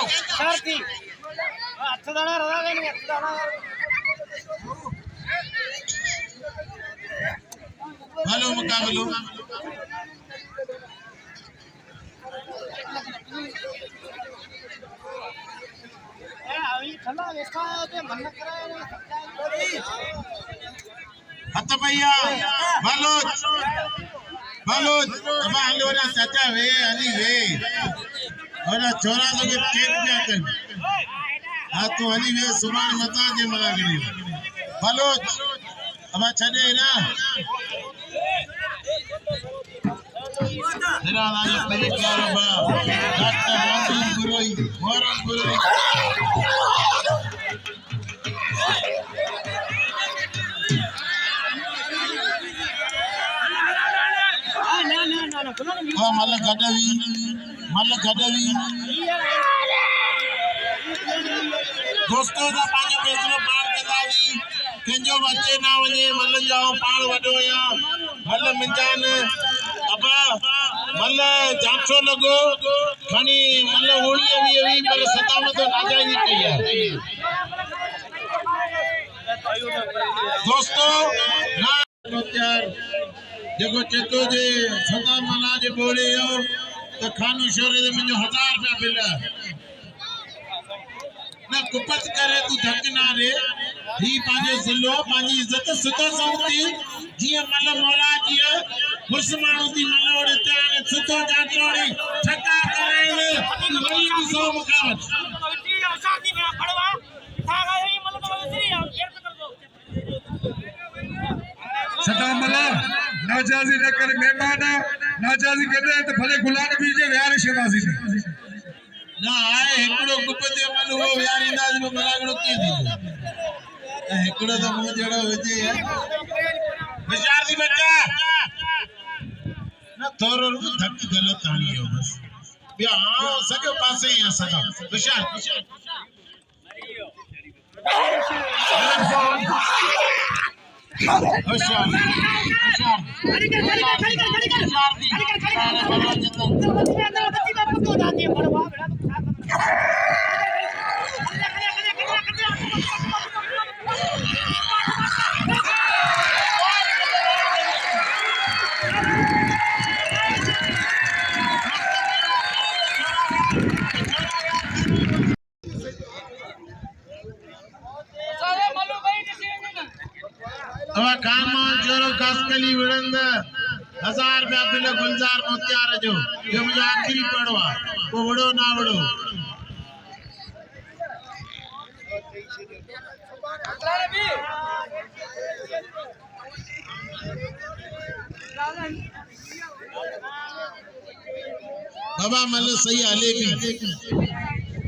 शारदी अच्छा दाना रहा नहीं अच्छा दाना हेलो मुकाबलो हत भैया बलोच बलोच अब हलो ना चाचा वे अली वे और छोरा तो के केक क्या कर हां तो अली वे सुभान मता जे मना करी बलोच अब छने ना तेरा लागे पे क्या रबा डॉक्टर मोहन गुरोई मल गडवी दोस्तों का पांच पेसरो पार केदावी केंजो बच्चे ना वने मल जाओ पाण वडो या मल मिंजान अबा मल जांचो लगो खणी मल होड़ी वी पर सताम तो नाजायजी कई है दोस्तों ना यार देखो चेतो जे सदा मना जे बोले हो तो खानू शोरे दे मुझे 1000 रुपया बिला ना कुपत करे तू धक ना रे ही पांजे जिलो पांजी इज्जत सुतो सौती जी मल मौला जी मुसलमानों दी मल ओड़े ते सुतो जाचोड़ी ठका करे ले वही भी सो मुकावत शादी में पड़वा थागा ही मल तो वसरी और केर कर दो सदा मला नाजाजी न कर मेहमान नाजाजी कहते तो भले गुलाम बीजे व्यार शेवाजी ना आए एकड़ो गुपते मन वो व्यार अंदाज में मलागड़ो की दी एकड़ो तो मुंह जड़ो हो जे है विचार दी बच्चा ना तोरो धक गलत आनी है बस बिया हां सके पासे ही है सदा विशाल होशियार अब काम जोरो कास्कली विड़ंद 1000 रुपया बिल गुलजार मोतियार जो ये मुझे आखिरी पड़वा वो वड़ो ना वड़ो बाबा मल सही आले भी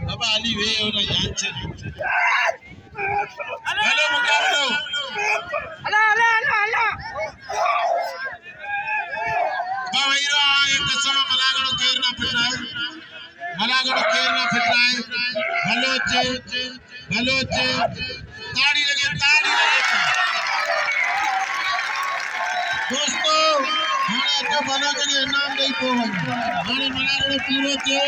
बाबा अली वे और जांच हेलो मुकाबलो बावैरो एक कसम मलागड़ो केरना फिटराए भलोच ताड़ी लगे दोस्तों हाने तो भलोच ने इनाम नहीं पोवन हाने मलागड़ो पूरो थे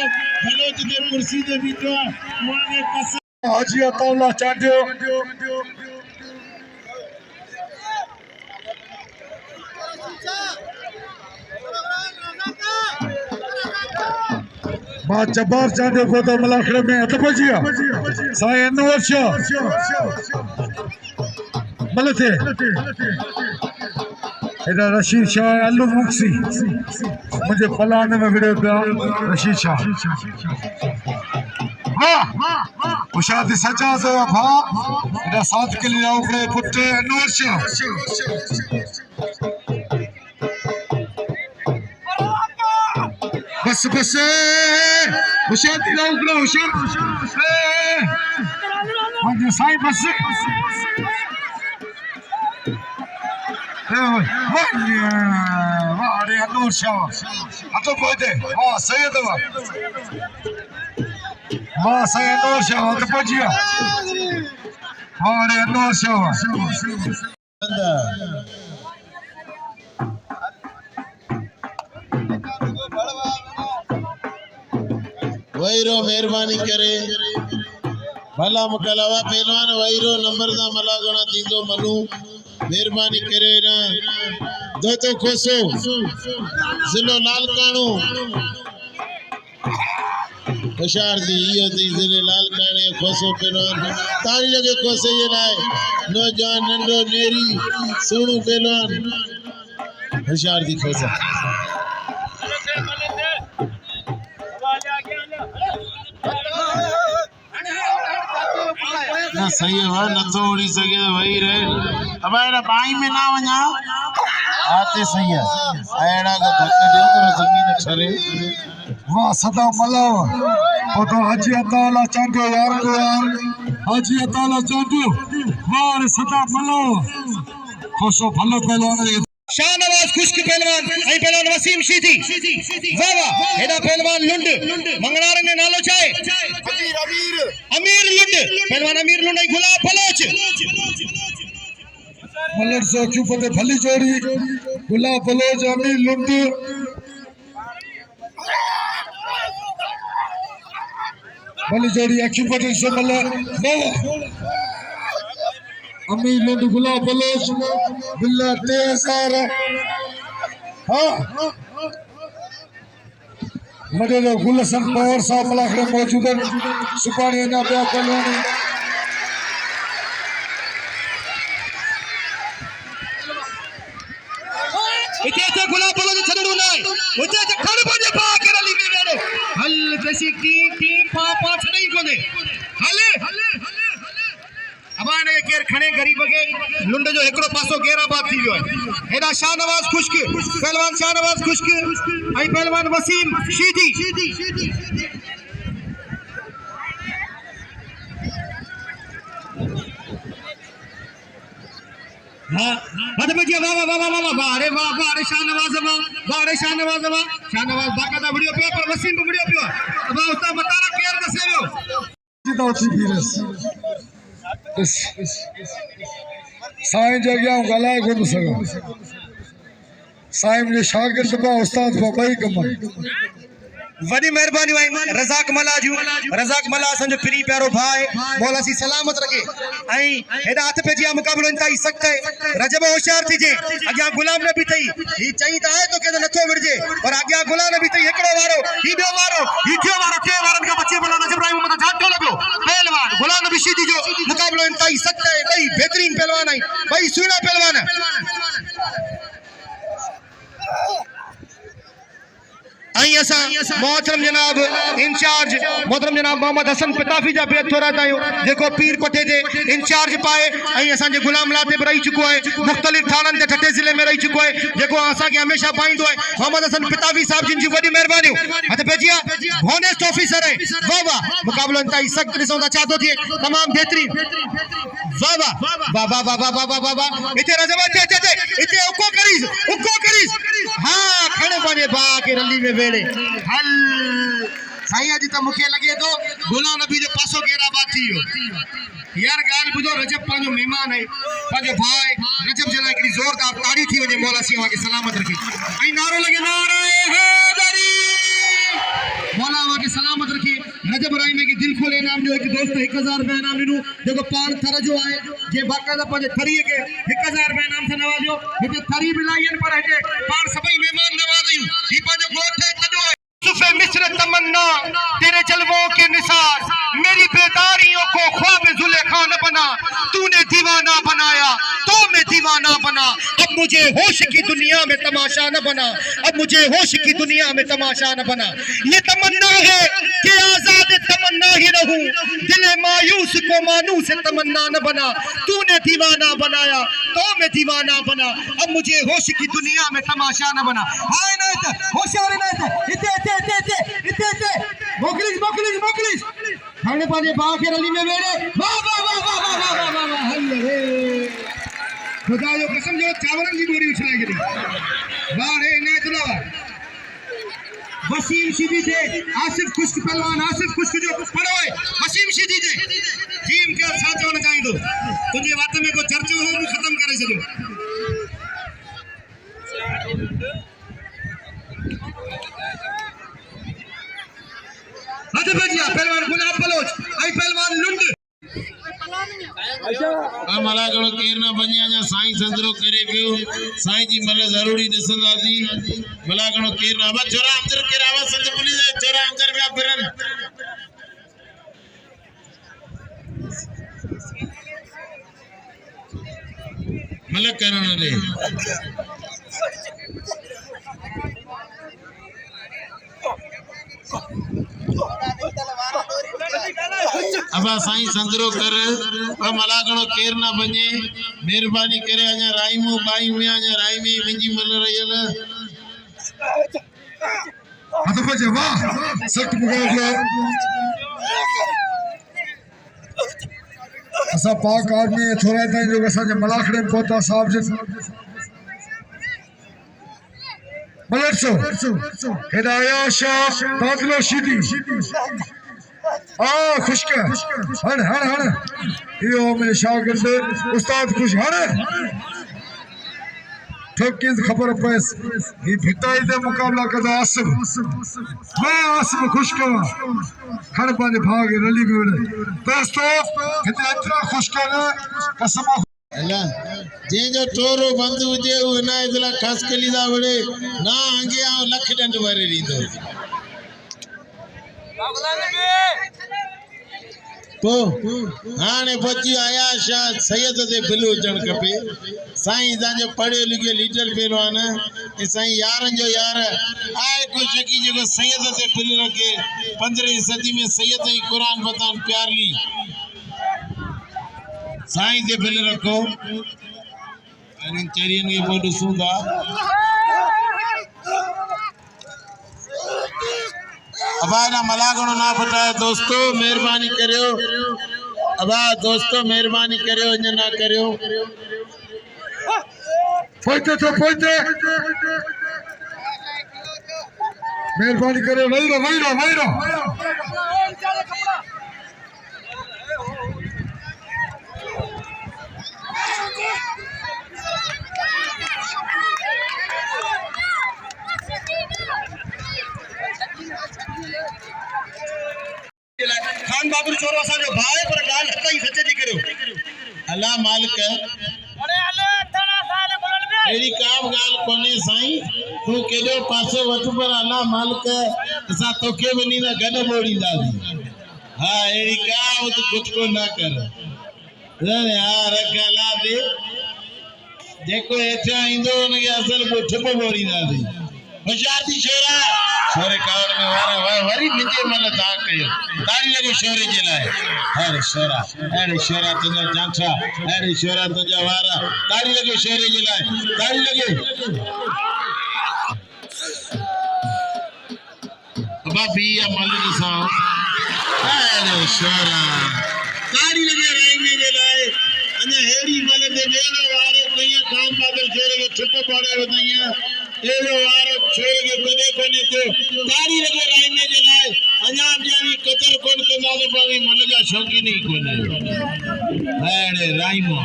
भलोच ने कुर्सी दे बीठो वाने कसम हाजी अताउल्लाह चाटियो मां जब्बार चांदे को तो मलाखड़े में अतपजिया साए अनवर शाह मलथे इधर रशीद शाह अल्लू मुक्सी मुझे फलाने में वीडियो पे रशीद शाह वाह उशाद सचा से भा इधर साथ के लिए उखड़े पुट्टे अनवर शाह बस उशाद उखड़े उशाद मुझे साई बस वाह अरे अनवर शाह अतो पहुंचे वाह सही तो वाह सही अनवर शाह तो पहुंचिया वाह अरे अनवर शाह वहीरो मेहरबानी करे भला मुकलावा पहलवान वहीरो नंबर दा मला गणा दींदो मनु मेहरबानी करे ना दोतो खोसो जिलो लालकाणो होशियार दी ये दी जिले लालकाणे खोसो पहलवान तारी लगे खोसे ये लाए नौजवान नंदो नेरी सोनू पहलवान होशियार दी खोसा ना सही है न तो उड़ी सके वही रहे अब एड़ा बाई में ना वना आते सही है एड़ा को धक्का दे तो जमीन छरे वाह सदा मलाव तो हाजी अताला चांदो यार को यार हाजी अताला चांदो वाह सदा मलाव खोसो भलो पहलवान शाहनवाज खुश्क पहलवान आई पहलवान वसीम शीधी वाह वाह हेदा पहलवान लुंड मंगलारंग ने नालो चाहे अमीर लुंड पहलवान अमीर लुंड आई गुलाब बलोच मलर सो क्यों पते भली जोड़ी गुलाब बलोच अमीर लुंड भली जोड़ी अखी पते सो मलर अमीर लुंड गुलाब बलोच बिल्ला तेज़ार हाँ मजे गुलशन पवार साहब मलाखड़े मौजूद हैं सुपारी ना ब्याह पहलवानी इते गुलाब बलोच छड़ू ना उते खड़ बजे पा के रली में वेड़ो हल जैसी टीम पा छड़ई कोने हले अबाने केर खणे गरीब के लुंड जो एकड़ो पासो गेराबाद थी वियो है एदा शाहनवाज खुश्क पहलवान शाहनवाज खुश्क आई पहलवान वसीम शीधी हां मत बजिया वाह वाह वाह वाह वाह अरे शाहनवाज बाकायदा वीडियो पे पर वसीम पे वीडियो पे अब उस्ताद बताना केर दसे वियो सीधा उठी फिरस साईं जगह गलाए कोन सको साईं ने शागिर्द बा उस्ताद बा भाई कमल वडी मेहरबानी भाई रज़ाक मला संजो प्री प्यारो भाई मौला सी सलामत रखे आई हेदा हाथ पे जिया मुकाबलो इंतई सख्त है रजब होशियार थी जे अग्या गुलाम नबी तई ही चई ता है तो के नथो विरजे और अग्या गुलाम नबी तई एकड़ो वारो ही बे वारो ही थियो वारो के वारन का बच्चे बोला नजर इब्राहिम मत झाटो लगो पहलवान गुलाम नबी शीधी जो मुकाबलो इंतई सख्त है भाई बेहतरीन पहलवान है भाई सुना पहलवान मोहतरम जनाब इंचार्ज मोहतरम जनाब मोहम्मद हसन पिताफी जा बेत थोड़ा तायो देखो पीर कोठे दे इंचार्ज पाए आई असा जे गुलाम लाते रही चुको है मुख्तलिफ थानन ते ठटे जिले में रही चुको है देखो असा के हमेशा पाइंदो है मोहम्मद हसन पिताफी साहब जिन जी बड़ी मेहरबानी हत भेजिया होनेस्ट ऑफिसर है वाह वाह मुकाबलो इंतई सख्त दिसो दा चाहतो थी तमाम बेहतरीन वाह वाह वाह वाह वाह वाह वाह वाह इते रजब इते उको करीस हां खणे बने बा के रली में वेड़े हल साईं जी तो मुखे लगे तो गुलाम नबी जो पासो गेराबाद थी यार गाल बुझो रजब पांजो मेहमान है पांजो भाई रजब जना एकड़ी जोरदार ताड़ी थी वने मौला सिवा के सलामत रखी आई नारो लगे नारे हैदरी मौला वा के सलामत रखी रजब राई में के दिल खोले नाम जो एक दोस्त 1000 रुपया नाम दिनु देखो पान थर जो आए जे बाकायदा पांजे थरी के 1000 रुपया नाम से नवाजो हिते थरी मिलायन पर हटे पान सभई मेहमान नवाजयो ही पांजो गोठ कदो सुफे मिस्र तमन्ना तेरे जलवों के निसार मेरी बेदारियों को ख्वाब जुलेखा न बना तूने दीवाना बनाया तो मैं दीवाना बना अब मुझे होश की दुनिया में तमाशा न बना अब मुझे होश की दुनिया में तमाशा न बना ये तमन्ना है कि आजाद तमन्ना ही रहूं दिल मायूस को मानूस तमन्ना न बना तूने दीवाना बनाया तो मैं दीवाना बना अब मुझे होश की दुनिया में तमाशा न बना हाय ना होशियार ना इते मोकलिस खाने पाने बाके रली में वेड़े वाह वाह वाह वाह वाह वाह वाह वाह हल्ले खुदा जो कसम जो चावलन की बोरी उछला गिरी वाह रे इनायतुल्लाह वसीम शीधी थे आसिफ खुश्क पहलवान आसिफ खुश्क जो पड़ो है वसीम शीधी थे टीम के साथ होना चाहिए तो तुझे बात में को चर्चा हो खत्म करे छो हद पे मलागणो केर न बने अञा साईं संदरो करे पियो साईं जी मल जरूरी ॾिसंदासीं मलागणो केर न अब छोरा अंदर केर आवाज संद पुलिस छोरा अंदर पिया फिरन मलक करण रे अबा साईं संदरो कर मलागणो केर न बने मेहरबानी करे अञा राइमू बाई में अञा राइमी मिंजी मल रहियल हथ पे वाह सख्त मुकाबला असा पाक आदमी थोड़ा ताईं जो असांजे मलाखड़े में पहुता साहब जन मलरसो हिदाया शाह दादलो शीदी खुशक हण हण हण यो मेरे शागिर्द उस्ताद खुश हण ठोकीज खबर पैस ये भिटाई दे मुकाबला कदा आसिफ मैं आसिफ खुशक हण पांजे भाग रली में दोस्तों हिते एतिरा खुशक कसम अल्लाह जे जो टोरो बंद हुजे उ ना इतला खास कली दा वड़े ना आगे आ लख डंड भरे रींदो तो हाने बची आया शाह सैयद से बिलो जण कपे साईं दा जो पढ़े लिखे लीडर पहलवान ए साईं यारन जो यार आए को शकी जो सैयद से बिल रखे 15वीं सदी में सैयद ही कुरान बतान प्यार ली साईं से बिल रखो इन चरियन के बोड सुंदा अबा ना मलागणो ना फटाए दोस्तों मेहरबानी करियो अबा दोस्तों मेहरबानी करियो इन ना करियो पोइते तो पोइते मेहरबानी करियो वही रो खान बाबू छोरो असा जो भाई पर गाल हता ही सच्चे जी करो अल्लाह मालिक अरे अल्लाह थना साल बोलन बे एड़ी काम गाल कोने साईं तू केडो पासो वठ पर अल्लाह मालिक असा तोखे बनी ना गड बोड़ींदा हां एड़ी काम तू कुछ को ना कर रे यार रखला दे देखो एठा इंदो ने असल बुठ पे बोड़ींदा दी होशियार दी छोरा छोरे कावर में वारा वरी मिंजे मन ता कयो तारी लगे छोरे जे लाए अरे छोरा तुझा जांठा अरे छोरा तुझा वारा तारी लगे छोरे जे लाए तारी लगे बाबी या मन दिसा अरे छोरा तारी लगे राई में जे लाए अने हेड़ी मन दे वेला वारे कया काम बादल छोरे के छुप पड़े वतैया एलो वारो छोरे के कदे कोने तो तारी लगे राई में जे लाए अञा जानी कदर कोन के नाले पावी मन जा शौकी नहीं कोने अरे राई मो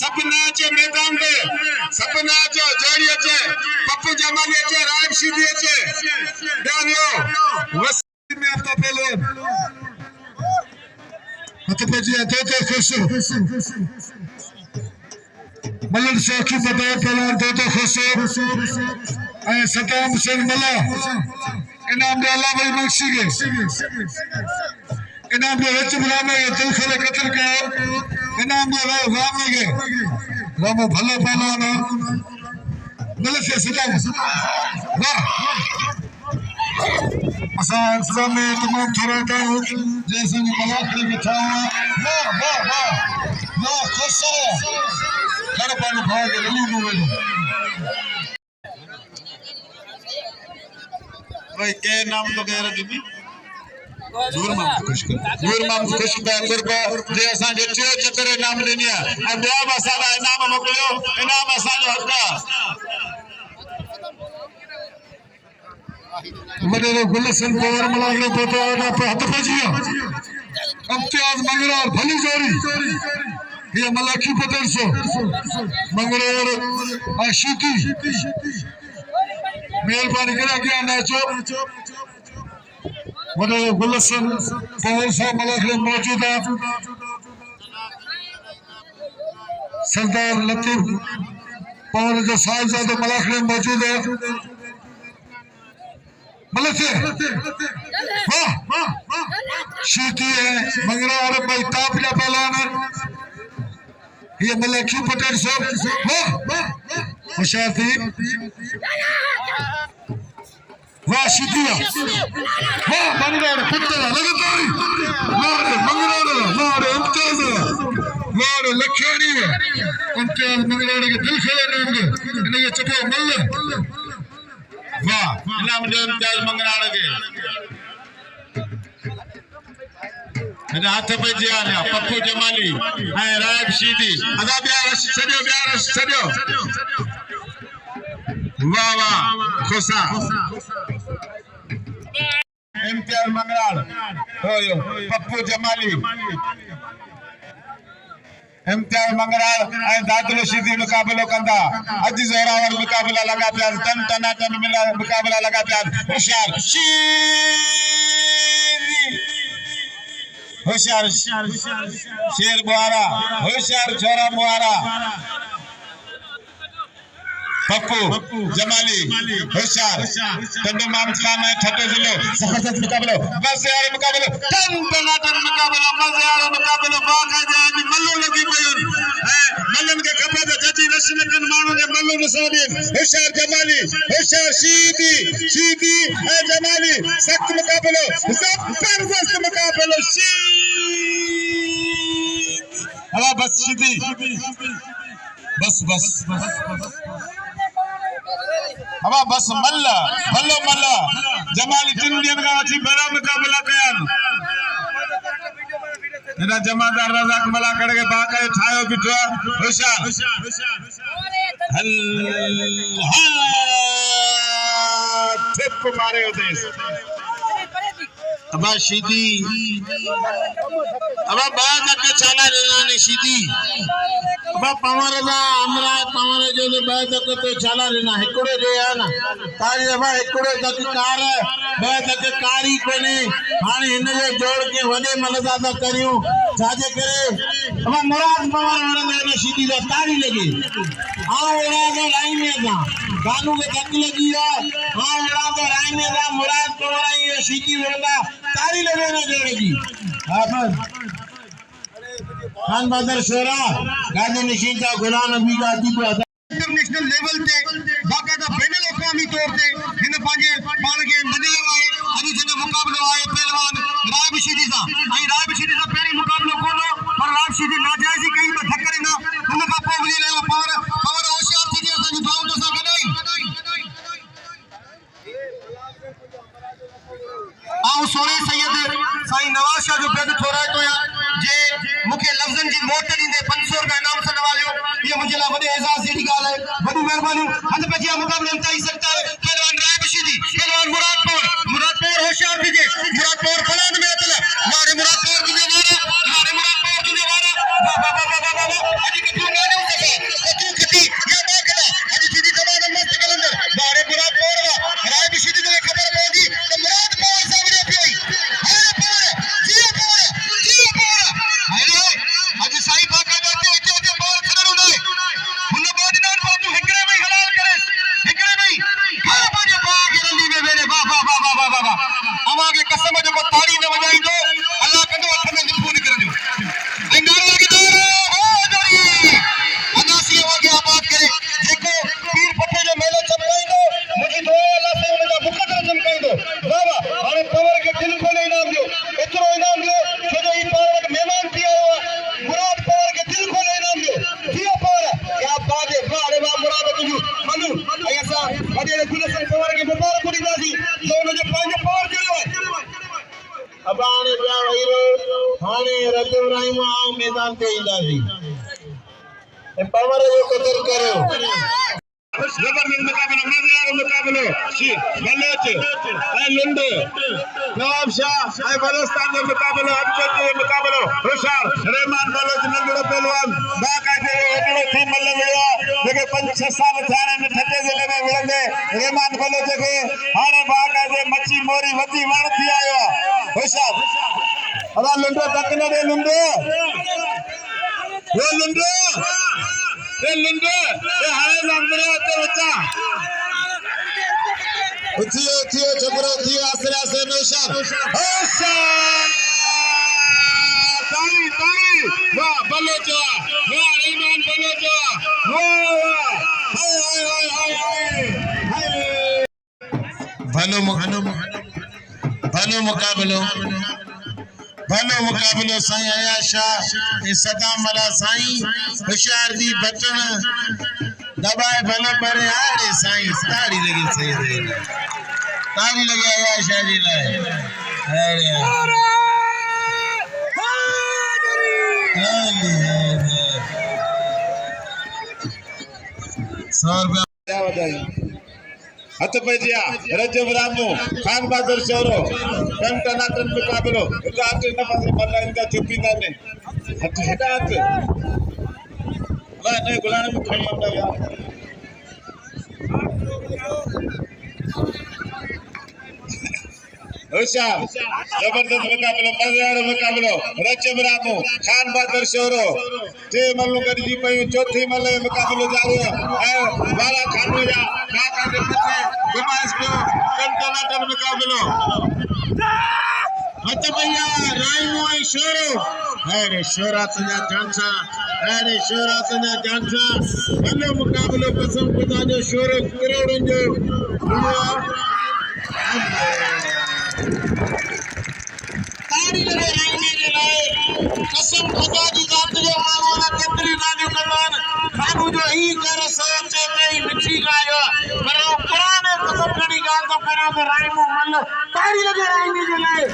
सपना अचे मैदान में सपना अचे जोड़ी अचे पप्पू जमानी अचे राइब सीधी अचे ध्यानियो वसी में आफ्ता पहलवान हथ पजी तो खुश मलन सौखी बतौर पहलवान तो खुश ऐ सताम सिंह मला इनाम दे अल्लाह भाई बख्शी के इनाम दे विच बुलाने दिल खले कत्ल का इनाम दे राम के राम भलो पहलवान मलन से सताम वाह असा इंतजाम में तमाम थोड़ा था जैसे कि मलाखड़ी बिठा वाह वाह वाह वाह खुश कर पान भाग रली में भाई के नाम तो कह रहा बीबी दूर माम खुश कर कुर्बा जे असा जो चो चक्कर नाम देनिया अब ॿिया बि असांजा इनाम मोकिलियो इनाम असांजो हक़ आहे मदे गुलशन पवर मलागड़ो तो ना पे हाथ पजिया इम्तियाज मंगरार भली जोड़ी ये मलाकी पदर सो मंगरार आशिकी मेहरबानी करे के नाचो मदे गुलशन पवर सो मलागड़ो मौजूद है सरदार लतीफ पवन जो साहिबजादे मलाखड़े मौजूद है। मलक से वाह शीती है मंगरा और भाई तापला पहलवान ये मलक क्यों पटेल साहब वाह होशियार थी वाह शीतिया वाह मंगरा कुत्ता लगातार मारे मंगरा मारे इम्तियाज मारे लखियानी इम्तियाज मंगरा के दिल खेले रहेंगे इन्हें ये चपो मल्ल वाह इनाम जो इम्तियाज मंगराड़ के मेरे हाथ पे जियान है पप्पू जमाली है रायब शीदी अदा प्यार सदियो वाह वाह खुशा इम्तियाज मंगराड़ होयो पप्पू जमाली इम्तियाज मंगराड़ ऐं दादलो शीदी मुकाबलो कंदा अज ज़ोरावर मुकाबला लगा पिया तन तनातन मुकाबला लगा पिया होशियार होशियार शेर बुआरा होशियार छोरा बुआरा पप्पू जमाली होशियार तंदू मामद खान है ठट्टे जिले जबरदस्त मुकाबला मजे वाला मुकाबला तन तनातन मुकाबला मजे वाला मुकाबला बाकायदा अभी मल्लू लगी पई है मल्लन के कपड़े तो जजी रस्म कन मानो ने मल्लू नसादी होशियार जमाली होशियार शीदी है जमाली सख्त मुकाबला जबरदस्त मुकाबला शीदी बस शीदी बस अब बस मल्ला भलो मल्ला जमाली तीन दिन का अच्छी बड़ा मुकाबला कयान इना जमादार रजाक मला करके बाका ठायो बिठो होशियार हल ठेप मारे होते अब शीदी अब बाग के चाला रेना ने शीदी अब पवार दा हमरा पवार जो ने बाग के चाला रेना एकड़े रे ना कारी अब एकड़े तक कार बाग के कारी कोने हाने इन जे जोड़ के वडे मलदा दा करियो जाजे करे अब मुराद पवार वाला ने शीदी दा तारी लगी आ ओरा दा लाइन में दा गानू के तक लगी आ ओरा दा लाइन में दा मुराद पवार ये शीदी होगा तारी लगे ना जोड़ेगी हाफिज खान बहादुर शोरा गाजी निशीन का गुलाम नबी का अतीब इंटरनेशनल लेवल ते बाकायदा बैनुल अक़वामी तौर ते हिन पांजे पाण के मञायो आहे अॼु जन मुक़ाबलो आहे पहलवान रायब शीदी सा ऐं रायब शीदी सा पहिरीं मुक़ाबलो कोनो पर रायब शीदी नाजायज़ी कई त धक्करे ना उन खां पोइ वञी रहियो पावर होशियार थी जे असांजी भाउ तो सां गॾु आओ सोने सैयद साईं नवाज शाह जो पेद थोरा तो या जे मुखे लफ्जन जी मोट दींदे 500 रुपया इनाम सां नवालियो ये मुझे ला वडे एजाज जी गाल है बड़ी मेहरबानी हद पे जिया मुकाबले में ताई सकता है पहलवान रायब शीदी पहलवान मुराद पौर होशियार दीजिए मुराद पौर फलाद में अतला मारे मुराद पौर की वारा बाबा अजी के तू ना नहीं सके तू खती या दाखला अजी सीधी जमाना मस्त कलंदर मारे मुराद पौर रायब शीदी जो खबर पहुंची तो मुराद पौर सामने पई अरे पौर जियो पौर अरे अजी साईं बाका जाते इते पौर खड़ो नहीं हुन बोड ना तू हिकड़े में हलाल करे हिकड़े में हर बाजे बाग रंदी में वेले बाबा अमा के कसम जो को ताड़ी न वजाई दो अल्लाह कंदो हथ में पूरी कर दो अंगार लगी दो हो जोड़ी अनासी आवाज आबाद करे देखो पीर पट्टे जो मेलो चमकाई दो मुझे दो अल्लाह से उनका मुकद्दर चमकाई दो बाबा अरे पवर के दिल को इनाम दो इतरो इनाम दो जो जो ई पावर मेहमान थी आयो मुराद पवर के दिल को इनाम दो दियो पवर क्या बात है अरे वाह मुराद तुझू मनु ऐसा अरे गुलशन पवर के मुबारक दी दासी जो ने जो पांच पवर चलो अब आने पिया हीरो हाने रब इब्राहिम आओ मैदान ते इंदासी ए पवर जो कदर करो जबरदस्त मुकाबला मजेदार मुकाबला शी बलोच ए लुंडे नवाब शाह ए बलोस्तान जो मुकाबला अबचल जो मुकाबला होशियार रहमान बलोच नंगड़ो पहलवान बाकायदे एटड़ो थी मल्ल वियो जेके 5-6 साल थाने में ठटे जिले में विलंदे रहमान बलोच के हाने बाकायदे मच्छी मोरी वधी वण थी आयो होशियार अदा लुंडो तक न दे लुंडो वो लुंडो ए लुंड ए हाणे लंबरे ते बच्चा उठियो जबरो उठियो आसरे आसरे नौशाद ताली ताली वाह बलो जो वाह रहमान बलो जो वाह हाय हाय हाय हाय भलो मुकाबलो साईं आया शाह ए सदाम वाला साईं होशियार दी बटन दबाए भलो परे आड़े साईं ताड़ी लगी सही ताड़ी लगे आया शाह जी लाए अरे 100 रुपया हथ पैजिया रजब रामू खान बहादुर शोरो टन टनाटन मुकाबलो इनका हाथ न पासे मल्ला इनका चुपींदा ने हथ हेडा हथ वाह नहीं गुलाने में खड़ी हमदा यार होशियार जबरदस्त मुकाबलो मजेदार मुकाबलो रजब रामू खान बहादुर शोरो टे मल्लू गॾिजी पयूं चौथी मल मुकाबलो जारी है वाला खान जा खा खा के पीछे गुमाइश पियो टन मुकाबलो हथ भैया राइमो ऐं शोरो अरे शोरा तुंहिंजा जानसा अरे शोरा तुंहिंजा जानसा भलो मुकाबलो कसम खुदा जो शोरो करोड़नि जो ताड़ी लगे राइने के लाए कसम खुदा जी जात जो मानो ना केतरी गालियूं कमान खानू जो ही कर सोचे में मिठी गायो पर कुरान कसम कड़ी गाल तो करा में राइमो मल ताड़ी लगे राइने के लाए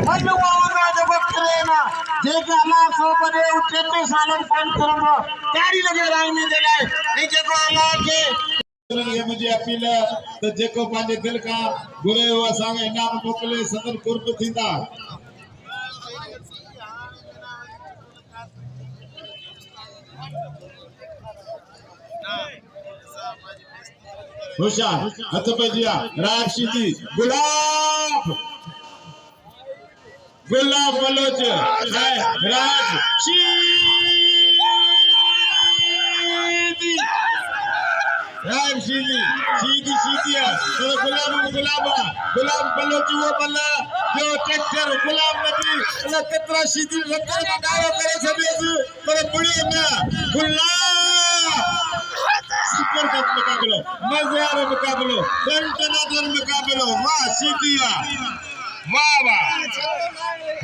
मल्लू आवाज जब करे ना जेके अल्लाह सो बने उठे सालन फोन करो ताड़ी लगे राइने के लाए नहीं जेको अल्लाह के ये मुझे अपील तो जेको पांजे दिल का घुरे हो असां इनाम मोकले सदन कुर्ब थींदा होशियार हथ पे दिया राज सीधी गुलाब गुलाब बलोच है राज राम सीधी सीधी सीधी है तो गुलाब बलोच वो बल्ला जो ट्रैक्टर गुलाब नबी ना कितना सीधी लक्कर का डालो करे सभी पर बुढ़िया ना गुलाब सुपर कप मुकाबलो मजेदार मुकाबलो टन मुकाबलो वाह सीधी वाह वाह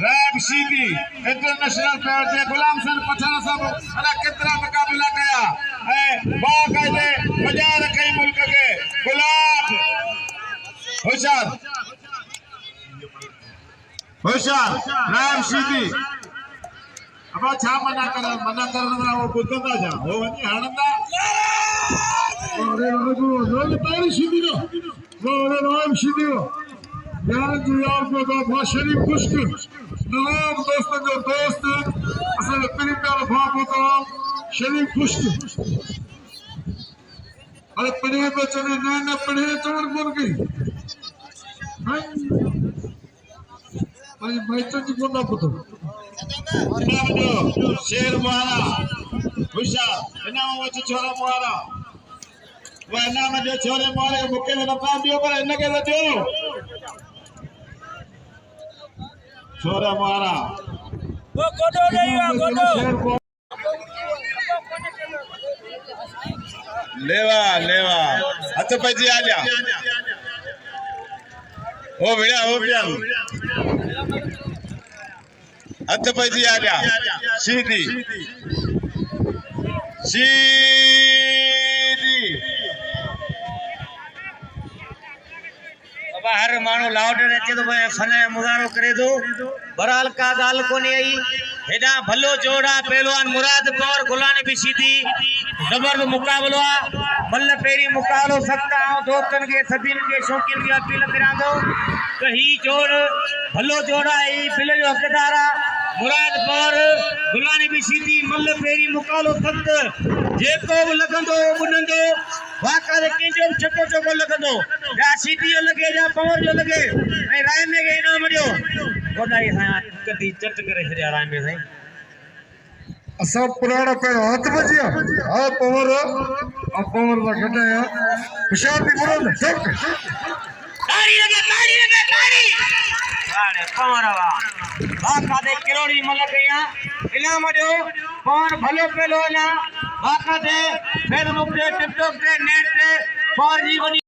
राम सीधी इंटरनेशनल प्लेयर थे गुलाम सन पठान साहब अला कितना मुकाबला किया है बाकायदे बजा रखी मुल्क के गुलाब होशियार राम सीधी अब छा मना करना वो बुद्धंदा जा वो वनी हणंदा अरे रोज तारी सीधी नो अरे राम सीधी नो यार जो यार को तो शरीफ खुश्क नवाब दोस्तों जो दोस्त असल तेरी प्यार भाव होता शरीफ खुश्क अरे पढ़े बच्चे ने न पढ़े चोर बोल गई भाई तो जी बोलना पड़ता शेर मुहारा होशियार इनाम वच छोरा मुहारा वो इनाम जो छोरे मुहारे मुके न काम दियो पर इनके न दियो छोरा मुहारा वो कोडो नहीं है कोडो लेवा हथ पैजी आ जा ओ बिया हथ पैजी आ जा सीधी हर मानो लाउड अचे तो फन मुज़ारो करे दो बहरहाल का गाल कोनी आई हेडा भलो जोड़ा पहलवान मुराद कौर गुलानी भी सीधी जबरदस्त मुकाबलो मल पेरी मुकाबलो सकता दोस्तन के सभी के शौकीन की अपील करा दो कही जोड़ भलो जोड़ा ही बिल जो हकदारा मुराद कौर गुलानी भी सीधी मल पेरी मुकाबलो सख्त जेको लगंदो बुनंदो वाका कंहिंजो बि छको छको लगंदो या सीधी जो लगे या पावर जो लगे ऐं राय में के इनाम ॾियो गोॾाई सां कॾहिं चट करे छॾिया राय में साईं असां पुराणा पहिरियों हथ बजिया हा पवर ना कटाया हुशियार थी बोलो न ठोक ताड़ी लगे अरे पवरवा बाका दे किरोड़ी मलक या इनाम दो पवर भलो पेलो ना बाका दे फेसबुक ते टिकटॉक ते नेट ते पवर जी वडी